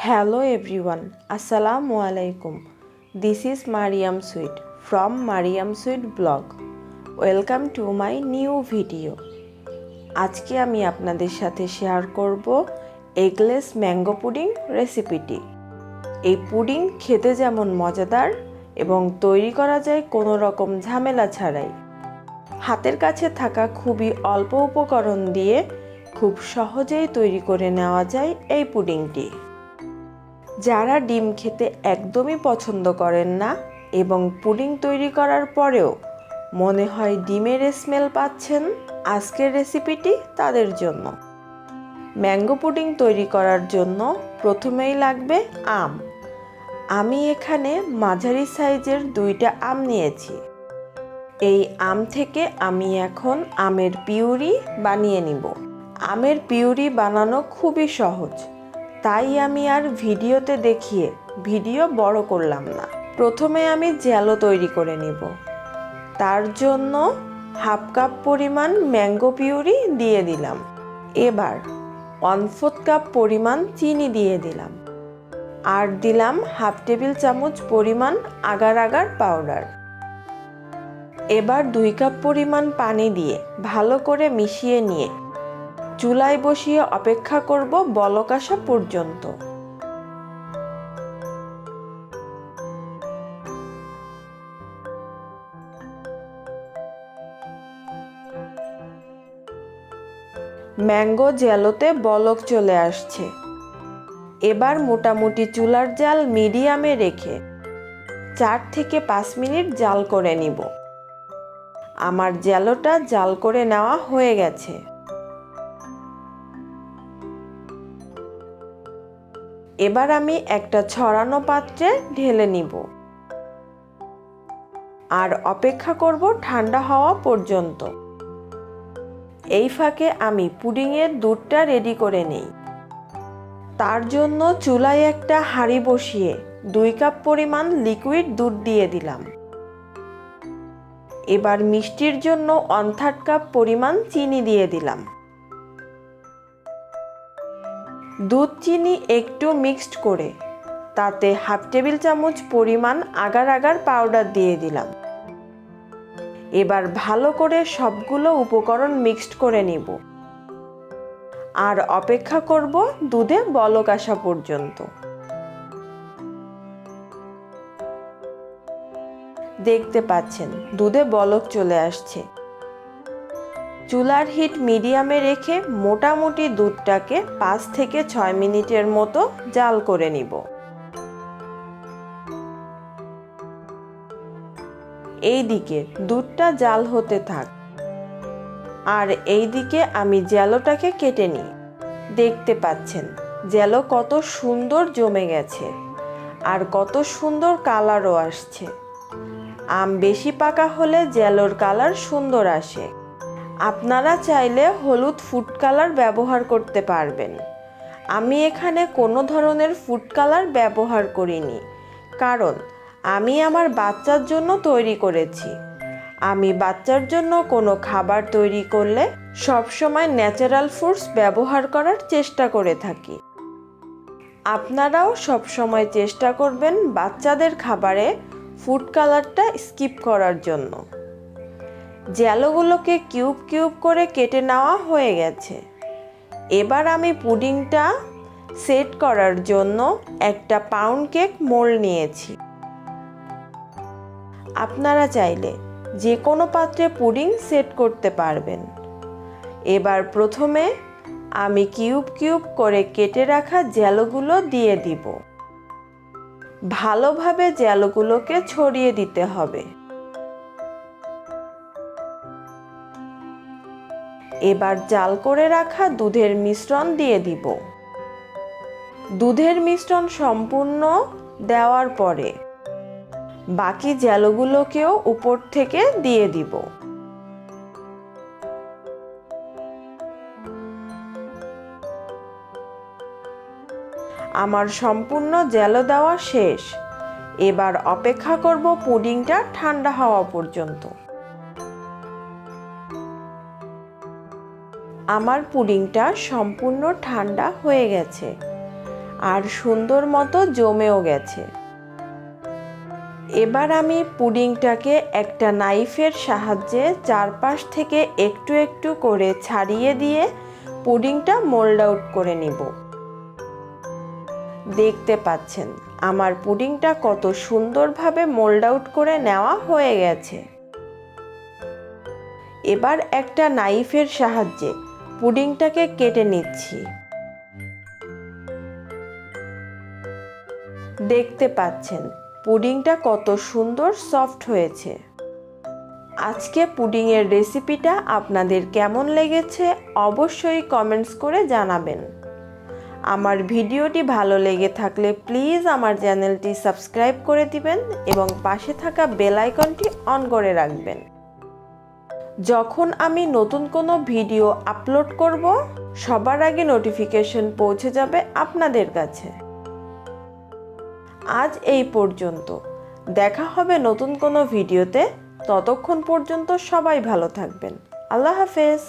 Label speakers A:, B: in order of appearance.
A: Hello everyone, Assalamu alaikum. This is Mariam Sweet from Mariam Sweet blog. Welcome to my new video. আজকে আমি আপনাদের সাথে share করব eggless mango pudding রেসিপিটি। এই পুডিং খেতে যেমন মজাদার এবং তৈরি করা যায় কোনো রকম ঝামেলা ছাড়াই। হাতের কাছে থাকা খুবই অল্প উপকরণ দিয়ে খুব সহজেই তৈরি করে নেওয়া যায় এই পুডিংটি। যারা ডিম খেতে একদমই পছন্দ করেন না এবং পুডিং তৈরি করার পরেও মনে হয় ডিমের স্মেল পাচ্ছেন, আজকের রেসিপিটি তাদের জন্য। ম্যাঙ্গো পুডিং তৈরি করার জন্য প্রথমেই লাগবে আম। আমি এখানে মাঝারি সাইজের 2টা আম নিয়েছি। এই আম থেকে আমি এখন আমের পিউরি বানিয়ে নিব। আমের পিউরি বানানো খুবই সহজ, তাই আমি আর ভিডিওতে দেখিয়ে ভিডিও বড় করলাম না। প্রথমে আমি জ্যালো তৈরি করে নিব। তার জন্য হাফ কাপ পরিমাণ ম্যাঙ্গো পিউরি দিয়ে দিলাম। এবার 1/4 কাপ পরিমাণ চিনি দিয়ে দিলাম। আর দিলাম হাফ টেবিল চামচ পরিমাণ আগার আগার পাউডার। এবার 2 কাপ পরিমাণ পানি দিয়ে ভালো করে মিশিয়ে নিয়ে চুলায় বসিয়ে অপেক্ষা করব বলক আসা পর্যন্ত। ম্যাঙ্গো জ্যালোতে বলক চলে আসছে। এবার মোটামুটি চুলার জাল মিডিয়ামে রেখে 4 থেকে 5 মিনিট জাল করে নিব। আমার জ্যালোটা জাল করে নেওয়া হয়ে গেছে। এবার আমি একটা ছড়ানো পাত্রে ঢেলে নিব আর অপেক্ষা করব ঠান্ডা হওয়া পর্যন্ত। এই ফাঁকে আমি পুডিংয়ের দুধটা রেডি করে নেই। তার জন্য চুলায় একটা হাঁড়ি বসিয়ে 2 কাপ পরিমাণ লিকুইড দুধ দিয়ে দিলাম। এবার মিষ্টির জন্য 1/3 কাপ পরিমাণ চিনি দিয়ে দিলাম। দুধ চিনি একটু মিক্সড করে তাতে হাফ টেবিল চামচ পরিমাণ আগার আগার পাউডার দিয়ে দিলাম। এবার ভালো করে সবগুলো উপকরণ মিক্সড করে নিব আর অপেক্ষা করব দুধে বলক আসা পর্যন্ত। দেখতে পাচ্ছেন দুধে বলক চলে আসছে। চুলার হিট মিডিয়ামে রেখে মোটামুটি দুধটাকে 5 থেকে 6 মিনিটের মতো জাল করে নিব। এইদিকে দুধটা জাল হতে থাক আর এইদিকে আমি জ্যালোটাকে কেটে নিই। দেখতে পাচ্ছেন জ্যালো কত সুন্দর জমে গেছে আর কত সুন্দর কালারও আসছে। আম বেশি পাকা হলে জ্যালোর কালার সুন্দর আসে। আপনারা চাইলে হলুদ ফুড কালার ব্যবহার করতে পারবেন। আমি এখানে কোনো ধরনের ফুড কালার ব্যবহার করিনি, কারণ আমি আমার বাচ্চার জন্য তৈরি করেছি। আমি বাচ্চার জন্য কোনো খাবার তৈরি করলে সবসময় ন্যাচারাল ফ্রুটস ব্যবহার করার চেষ্টা করে থাকি। আপনারাও সবসময় চেষ্টা করবেন বাচ্চাদের খাবারে ফুড কালারটা স্কিপ করার জন্য। জ্যালোগুলোকে কিউব কিউব করে কেটে নেওয়া হয়ে গেছে। এবার আমি পুডিংটা সেট করার জন্য একটা পাউন্ড কেক মোল্ড নিয়েছি। আপনারা চাইলে যে কোনো পাত্রে পুডিং সেট করতে পারবেন। এবার প্রথমে আমি কিউব কিউব করে কেটে রাখা জ্যালোগুলো দিয়ে দিব। ভালোভাবে জ্যালোগুলোকে ছড়িয়ে দিতে হবে। এবার জাল করে রাখা দুধের মিশ্রণ দিয়ে দিব। দুধের মিশ্রণ সম্পূর্ণ দেওয়ার পরে বাকি জ্যালোগুলোকেও উপর থেকে দিয়ে দিব। আমার সম্পূর্ণ জ্যালো দেওয়া শেষ। এবার অপেক্ষা করব পুডিংটা ঠান্ডা হওয়া পর্যন্ত। আমার পুডিংটা সম্পূর্ণ ঠান্ডা হয়ে গেছে। আর সুন্দর মতো জমেও গেছে। এবার আমি পুডিংটাকে একটা নাইফের সাহায্যে চারপাশ থেকে একটু একটু করে ছাড়িয়ে দিয়ে পুডিংটা মোল্ড আউট করে নিব। দেখতে পাচ্ছেন আমার পুডিংটা কত সুন্দরভাবে মোল্ড আউট করে নেওয়া হয়ে গেছে। এবার একটা নাইফের সাহায্যে পুডিংটাকে কেটে নিচ্ছি। দেখতে পাচ্ছেন পুডিংটা কত সুন্দর সফট হয়েছে। আজকে পুডিংয়ের রেসিপিটা আপনাদের কেমন লেগেছে অবশ্যই কমেন্টস করে জানাবেন। আমার ভিডিওটি ভালো লেগে থাকলে প্লিজ আমার চ্যানেলটি সাবস্ক্রাইব করে দিবেন এবং পাশে থাকা বেল আইকনটি অন করে রাখবেন। যখন আমি নতুন কোনো ভিডিও আপলোড করব সবার আগে নোটিফিকেশন পৌঁছে যাবে আপনাদের কাছে। আজ এই পর্যন্ত, দেখা হবে নতুন কোনো ভিডিওতে। ততক্ষণ পর্যন্ত সবাই ভালো থাকবেন। আল্লাহ হাফেজ।